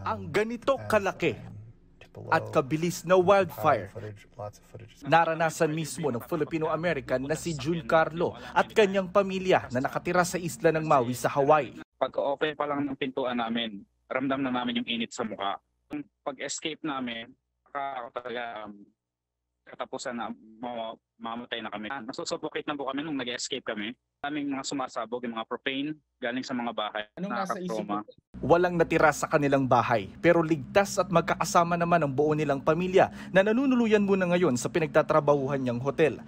Ang ganito kalaki at kabilis na wildfire naranasan mismo ng Filipino-American na si June Carlo at kanyang pamilya na nakatira sa isla ng Maui sa Hawaii. Pagka-open pa lang ng pintuan namin, ramdam na namin yung init sa mukha. Pag-escape namin, talaga katapusan na mamatay na kami. Nasusuffocate na po kami nung nag-escape kami. Daming mga sumasabog, yung mga propane galing sa mga bahay. Anong nasa isip mo? Walang natira sa kanilang bahay, pero ligtas at magkakasama naman ang buo nilang pamilya na nanunuluyan muna ngayon sa pinagtatrabahuhan niyang hotel.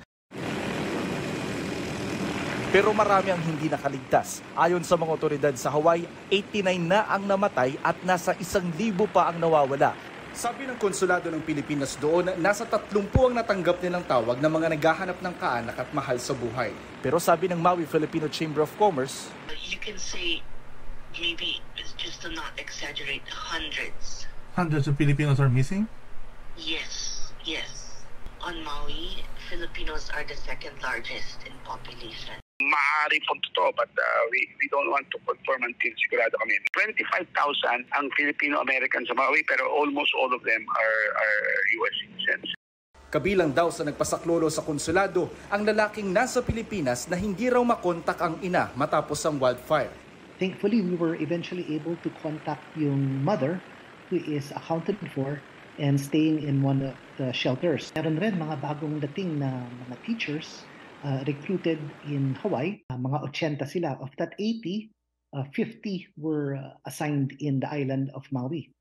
Pero marami ang hindi nakaligtas. Ayon sa mga otoridad sa Hawaii, 89 na ang namatay at nasa 1,000 pa ang nawawala. Sabi ng konsulado ng Pilipinas doon, nasa 30 ang natanggap nilang tawag ng mga naghahanap ng kaanak at mahal sa buhay. Pero sabi ng Maui Filipino Chamber of Commerce, you can say maybe it's just to not exaggerate, hundreds. Hundreds of Filipinos are missing? Yes. On Maui, Filipinos are the second largest in population. Maaari po totoo, but we don't want to confirm until sigurado kami. 25,000 ang Filipino-American sa Maui, pero almost all of them are US citizens. Kabilang daw sa nagpasaklolo sa konsulado ang lalaking nasa Pilipinas na hindi raw makontak ang ina matapos ang wildfire. Thankfully, we were eventually able to contact yung mother who is accounted for and staying in one of the shelters. Meron rin mga bagong dating na mga teachers recruited in Hawaii. Mga 80 sila. Of that 80, 50 were assigned in the island of Maui.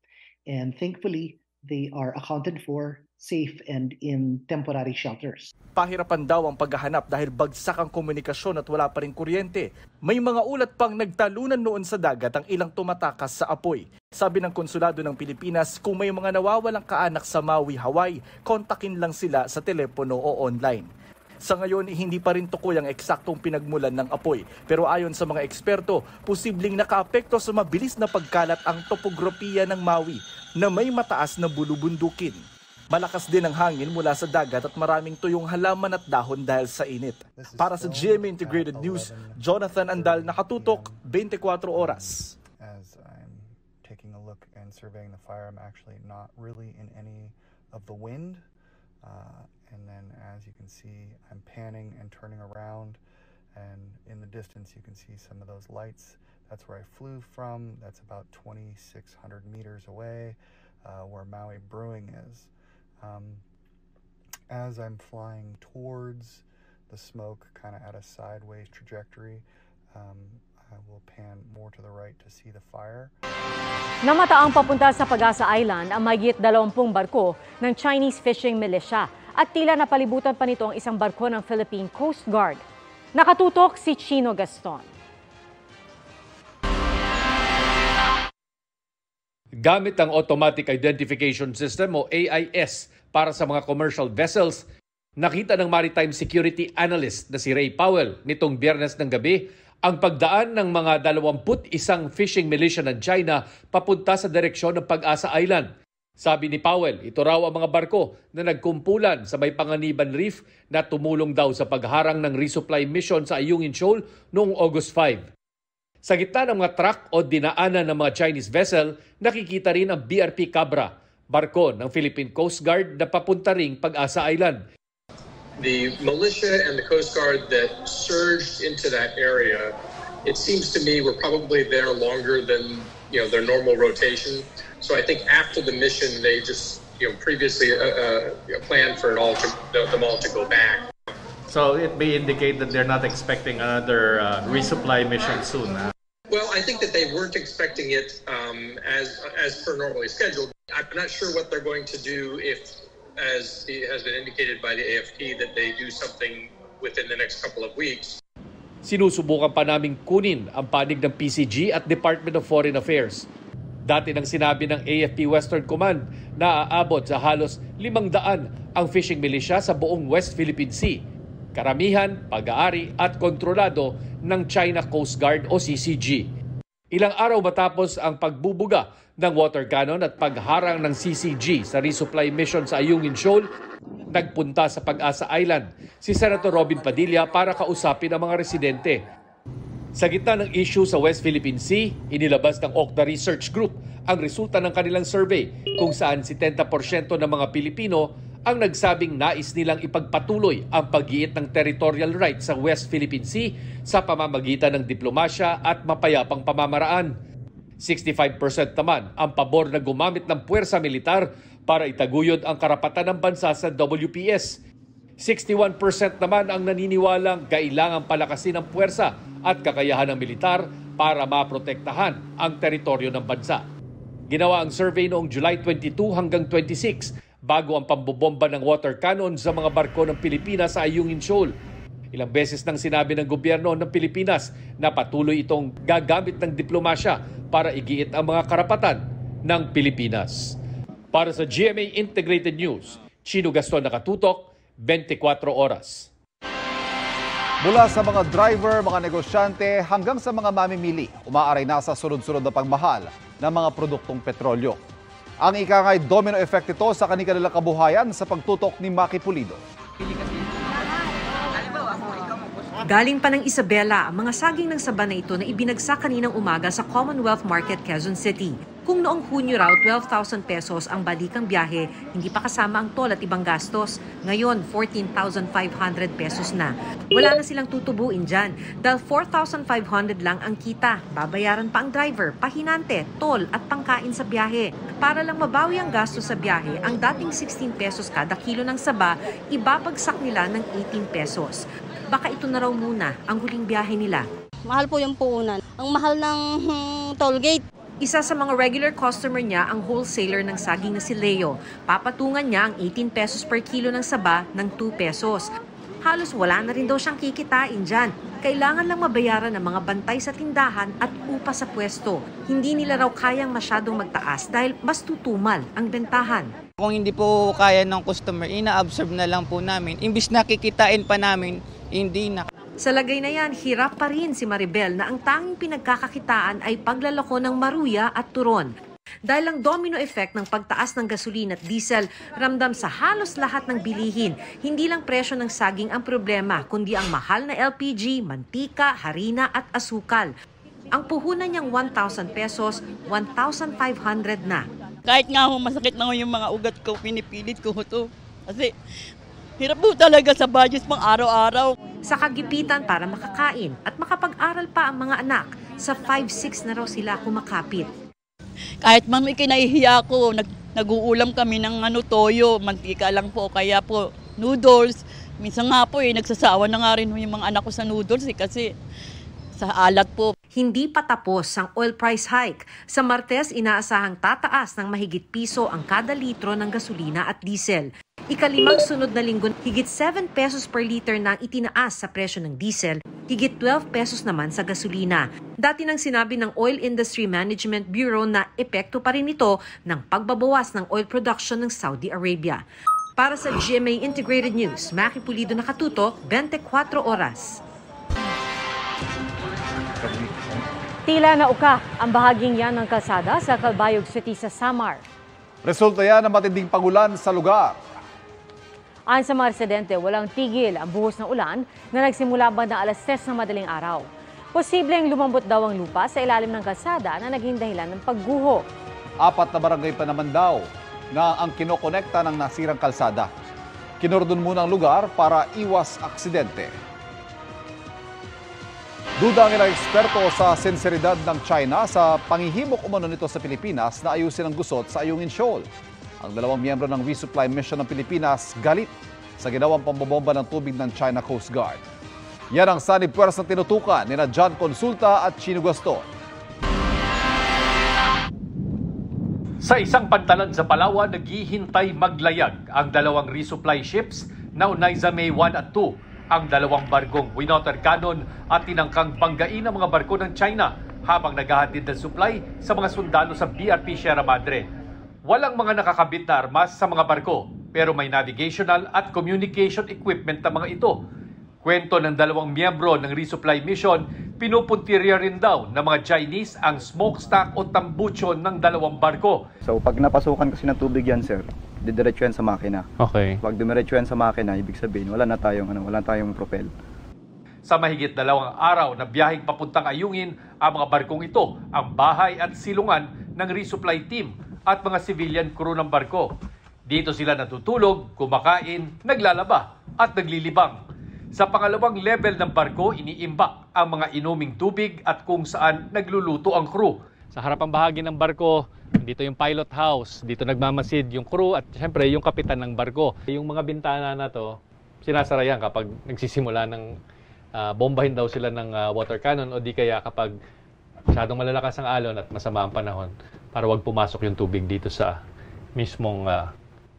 And thankfully, they are accounted for, safe, and in temporary shelters. Pahirapan daw ang paghahanap dahil bagsak ang komunikasyon at wala pa rin kuryente. May mga ulat pang nagtalunan noon sa dagat ang ilang tumatakas sa apoy. Sabi ng konsulado ng Pilipinas, kung may mga nawawalang kaanak sa Maui, Hawaii, kontakin lang sila sa telepono o online. Sa ngayon, hindi pa rin tukoy ang eksaktong pinagmulan ng apoy. Pero ayon sa mga eksperto, posibleng nakaapekto sa mabilis na pagkalat ang topografiya ng Maui na may mataas na bulubundukin. Malakas din ang hangin mula sa dagat at maraming tuyong halaman at dahon dahil sa init. Para sa GMA Integrated News, Jonathan Andal, nakatutok, 24 oras. As I'm taking a look and surveying the fire, I'm actually not really in any of the wind. And then as you can see, I'm panning and turning around, and in the distance you can see some of those lights. That's where I flew from. That's about 2,600 meters away, where Maui Brewing is. As I'm flying towards the smoke, kind of at a sideways trajectory, I will pan more to the right to see the fire. Namataang papunta sa Pag-asa Island ang mahigit 20 barko ng Chinese fishing militia at tila napalibutan pa nito ang isang barko ng Philippine Coast Guard. Nakatutok si Chino Gaston. Gamit ang Automatic Identification System o AIS para sa mga commercial vessels, nakita ng Maritime Security Analyst na si Ray Powell nitong Biyernes ng gabi ang pagdaan ng mga 21 fishing militia ng China papunta sa direksyon ng Pag-asa Island. Sabi ni Powell, ito raw ang mga barko na nagkumpulan sa may Panganiban Reef na tumulong daw sa pagharang ng resupply mission sa Ayungin Shoal noong August 5. Sa gitna ng mga truck o dinaanan ng mga Chinese vessel, nakikita rin ang BRP Cabra, barko ng Philippine Coast Guard na papunta ring Pag-asa Island. The militia and the Coast Guard that surged into that area, it seems to me were probably there longer than their normal rotation. So I think after the mission, they just previously planned for them all to go back. So it may indicate that they're not expecting another resupply mission soon. Well, I think that they weren't expecting it as per normally scheduled. I'm not sure what they're going to do if, as has been indicated by the AFP, that they do something within the next couple of weeks. Sinusubukan pa naming kunin ang panig ng PCG at Department of Foreign Affairs. Dati nang sinabi ng AFP Western Command na aabot sa halos 500 ang fishing militia sa buong West Philippine Sea. Karamihan, pag-aari at kontrolado ng China Coast Guard o CCG. Ilang araw matapos ang pagbubuga ng water cannon at pagharang ng CCG sa resupply mission sa Ayungin Shoal, nagpunta sa Pag-asa Island si Senator Robin Padilla para kausapin ang mga residente. Sa gitna ng issue sa West Philippine Sea, inilabas ng Okta Research Group ang resulta ng kanilang survey kung saan 70% ng mga Pilipino ang nagsabing nais nilang ipagpatuloy ang pag-iit ng territorial rights sa West Philippine Sea sa pamamagitan ng diplomasya at mapayapang pamamaraan. 65% naman ang pabor na gumamit ng puwersa militar para itaguyod ang karapatan ng bansa sa WPS. 61% naman ang naniniwalang kailangang palakasin ang puwersa at kakayahan ng militar para maprotektahan ang teritoryo ng bansa. Ginawa ang survey noong July 22 hanggang 26 bago ang pambobomba ng water cannon sa mga barko ng Pilipinas sa Ayungin Shoal. Ilang beses nang sinabi ng gobyerno ng Pilipinas na patuloy itong gagamit ng diplomasya para igiit ang mga karapatan ng Pilipinas. Para sa GMA Integrated News, Chino Gaston nakatutok, 24 oras. Mula sa mga driver, mga negosyante hanggang sa mga mamimili, umaaray na sa sunod-sunod na pagmahal ng mga produktong petrolyo. Ang ikangay domino effect ito sa kanilang kabuhayan sa pagtutok ni Maki Pulido. Galing pa ng Isabela ang mga saging ng saba na ito na ibinagsak kaninang umaga sa Commonwealth Market, Quezon City. Kung noong Hunyo raw 12,000 pesos ang balikang biyahe, hindi pa kasama ang toll at ibang gastos. Ngayon, 14,500 pesos na. Wala na silang tutubuin dyan dahil 4,500 lang ang kita. Babayaran pa ang driver, pahinante, toll at pangkain sa biyahe. Para lang mabawi ang gastos sa biyahe, ang dating 16 pesos kada kilo ng saba, ibabagsak nila ng 18 pesos. Baka ito na raw muna ang huling biyahe nila. Mahal po yung puunan. Ang mahal ng toll gate. Isa sa mga regular customer niya ang wholesaler ng saging na si Leo. Papatungan niya ang 18 pesos per kilo ng saba ng 2 pesos. Halos wala na rin daw siyang kikitain dyan. Kailangan lang mabayaran ng mga bantay sa tindahan at upa sa pwesto. Hindi nila raw kayang masyadong magtaas dahil mas tutumal ang bentahan. Kung hindi po kaya ng customer, ina-absorb na lang po namin. Imbis na kikitain pa namin, hindi na. Sa lagay na yan, hirap pa rin si Maribel na ang tanging pinagkakakitaan ay paglalako ng maruya at turon. Dahil ang domino effect ng pagtaas ng gasolina at diesel, ramdam sa halos lahat ng bilihin. Hindi lang presyo ng saging ang problema, kundi ang mahal na LPG, mantika, harina at asukal. Ang puhunan niyang 1,000 pesos, 1,500 na. Kahit nga ho, masakit na ho yung mga ugat ko, pinipilit ko to. Kasi hirap po talaga sa budget pang araw-araw. Sa kagipitan para makakain at makapag-aral pa ang mga anak, sa 5-6 na raw sila kumakapit. Kahit man may kinahihiya ko, nag-uulam kami ng toyo, mantika lang po, kaya po noodles. Minsan nga po nagsasawa na nga rin yung mga anak ko sa noodles kasi sa alat po. Hindi pa tapos ang oil price hike. Sa Martes, inaasahang tataas ng mahigit piso ang kada litro ng gasolina at diesel. Ikalimang sunod na linggo, higit 7 pesos per liter na itinaas sa presyo ng diesel, higit 12 pesos naman sa gasolina. Dati nang sinabi ng Oil Industry Management Bureau na epekto pa rin ito ng pagbabawas ng oil production ng Saudi Arabia. Para sa GMA Integrated News, Maki Pulido nakatutok, 24 oras. Tila nauka ang bahaging yan ng kalsada sa Calbayog City sa Samar. Resulta yan ng matinding pagulan sa lugar. Ayon sa mga residente, walang tigil ang buhos ng ulan na nagsimula bandang alas 3 ng madaling araw. Posibleng lumambot daw ang lupa sa ilalim ng kalsada na naging dahilan ng pagguho. 4 na barangay pa naman daw na ang kinokonekta ng nasirang kalsada. Kinordon muna ang lugar para iwas aksidente. Duda ang ilang eksperto sa sinseridad ng China sa panghihimok umano nito sa Pilipinas na ayusin ang gusot sa Ayungin Shoal. Ang 2 miyembro ng resupply mission ng Pilipinas galit sa ginawang pambobomba ng tubig ng China Coast Guard. Yan ang sanib puwersang tinutukan ni John Consulta at Chino Gaston. Sa isang pantalan sa Palawan, naghihintay maglayag ang 2 resupply ships na Unaiza May 1 at 2. Ang 2 barkong winotter cannon at tinangkang banggain ng mga barko ng China habang naghahatid ng supply sa mga sundalo sa BRP Sierra Madre. Walang mga nakakabit na armas sa mga barko, pero may navigational at communication equipment na mga ito. Kwento ng 2 miyembro ng resupply mission, pinupuntirya rin daw ng mga Chinese ang smokestack o tambucho ng 2 barko. So pag napasukan kasi ng tubig yan, sir, didiretso yan sa makina. Okay. Pag dumiretso yan sa makina, ibig sabihin wala na tayong propel. Sa mahigit 2 araw na biyaheng papuntang Ayungin, ang mga barkong ito ang bahay at silungan ng resupply team at mga civilian crew ng barko. Dito sila natutulog, kumakain, naglalaba at naglilibang. Sa pangalawang level ng barko, iniimbak ang mga inuming tubig at kung saan nagluluto ang crew. Sa harapang bahagi ng barko, dito yung pilot house, dito nagmamasid yung crew at syempre yung kapitan ng barko. Yung mga bintana na to, sinasara yan kapag nagsisimula ng bombahin daw sila ng water cannon o di kaya kapag masyadong malalakas ang alon at masama ang panahon para wag pumasok yung tubig dito sa mismong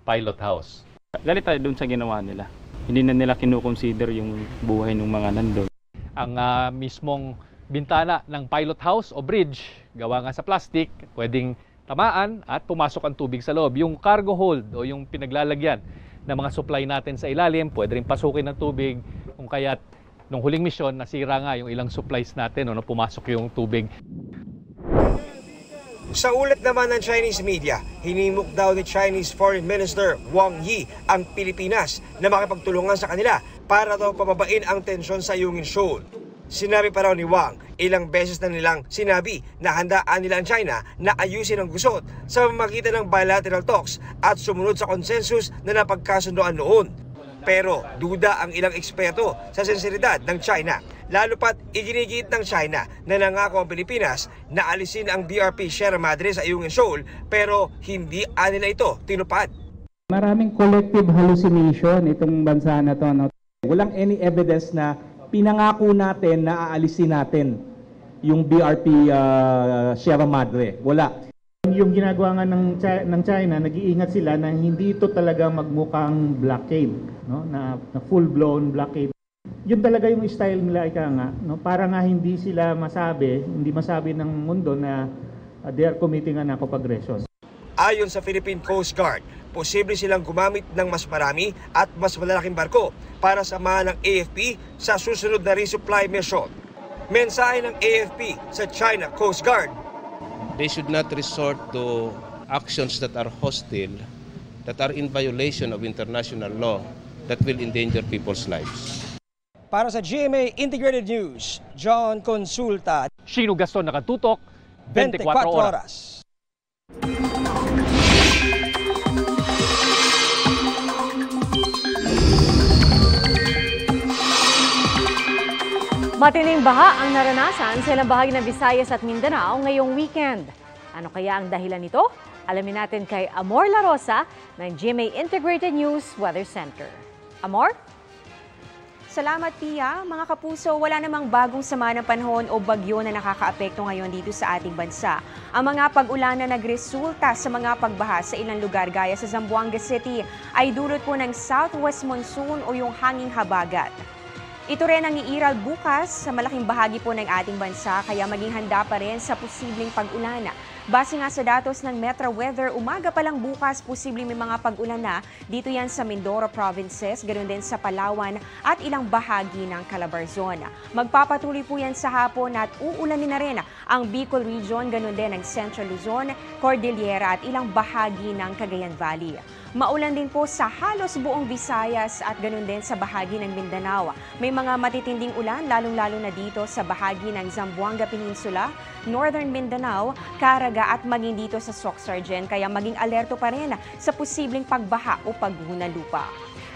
pilot house. Galit tayo dun sa ginawa nila. Hindi na nila kinukonsider yung buhay ng mga nandun. Ang mismong bintana ng pilot house o bridge, gawa nga sa plastic, pwedeng tamaan at pumasok ang tubig sa loob. Yung cargo hold o yung pinaglalagyan ng mga supply natin sa ilalim, pwede rin pasukin ng tubig kung kaya't nung huling misyon, nasira nga yung ilang supplies natin nung pumasok yung tubig. Sa ulat naman ng Chinese media, hinimok daw ni Chinese Foreign Minister Wang Yi ang Pilipinas na makipagtulungan sa kanila para daw pababain ang tensyon sa Ayungin Shoal. Sinabi pa raw ni Wang, ilang beses na nilang sinabi na handaan nila ang China na ayusin ang gusot sa pamamagitan ng bilateral talks at sumunod sa konsensus na napagkasundoan noon. Pero duda ang ilang eksperto sa sinseridad ng China. Lalo pat iginigit ng China na nangako ang Pilipinas na alisin ang BRP Sierra Madre sa Ayungin Shoal pero hindi nila ito tinupad. Maraming collective hallucination itong bansa na to. No? Walang any evidence na pinangako natin na aalisin natin yung BRP Sierra Madre. Wala. Yung ginagawa nga ng China, nag-iingat sila na hindi ito talaga magmukhang blockade, no? na full-blown blockade. Yun talaga yung style nila, ika nga, no? Para nga hindi masabi ng mundo na they are committing an act of aggression. Ayon sa Philippine Coast Guard, posible silang gumamit ng mas marami at mas malalaking barko para samahan ng AFP sa susunod na resupply mission. Mensahe ng AFP sa China Coast Guard, they should not resort to actions that are hostile, that are in violation of international law, that will endanger people's lives. Para sa GMA Integrated News, John Consulta. Shino Gaston, nakatutok, 24 oras. Matinding baha ang naranasan sa ilang bahagi ng Visayas at Mindanao ngayong weekend. Ano kaya ang dahilan nito? Alamin natin kay Amor La Rosa ng GMA Integrated News Weather Center. Amor? Salamat, Pia. Mga kapuso, wala namang bagong sama ng panahon o bagyo na nakakaapekto ngayon dito sa ating bansa. Ang mga pag-ulan na nagresulta sa mga pagbaha sa ilang lugar gaya sa Zamboanga City ay dulot po ng southwest monsoon o yung hanging habagat. Ito rin ang iiral bukas sa malaking bahagi po ng ating bansa kaya maging handa pa rin sa posibleng pag-ulan. Base nga sa datos ng Metro Weather, umaga pa lang bukas posibleng may mga pag-ulan na dito yan sa Mindoro Provinces, ganoon din sa Palawan at ilang bahagi ng Calabarzon. Magpapatuloy po yan sa hapon at uulanin na rin ang Bicol Region, ganoon din ang Central Luzon, Cordillera at ilang bahagi ng Cagayan Valley. Maulan din po sa halos buong Visayas at ganoon din sa bahagi ng Mindanao. May mga matitinding ulan lalong-lalo na dito sa bahagi ng Zamboanga Peninsula, Northern Mindanao, Caraga at maging dito sa Soc-Sargen kaya maging alerto pa rin sa posibleng pagbaha o pagguho ng lupa.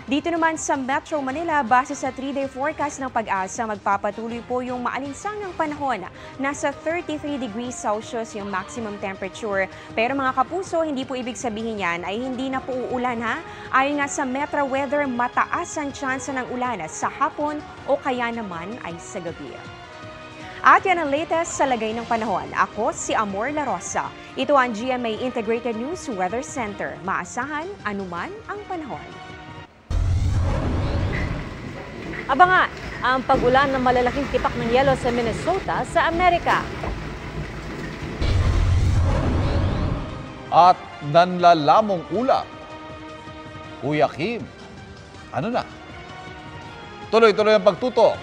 Dito naman sa Metro Manila, base sa 3-day forecast ng Pag-asa, magpapatuloy po yung maalinsangang panahon. Nasa 33 degrees Celsius yung maximum temperature. Pero mga kapuso, hindi po ibig sabihin yan ay hindi na po uulan ha. Ayon nga sa Metro Weather, mataas ang tsansa ng ulan sa hapon o kaya naman ay sa gabi. At yan ang latest sa lagay ng panahon. Ako si Amor La Rosa. Ito ang GMA Integrated News Weather Center. Maasahan anuman ang panahon. Abangan ang pag-ulan ng malalaking tipak ng yelo sa Minnesota sa Amerika. At nanlalamong ulap. Kuya Kim, ano na? Tuloy-tuloy ang pagtutok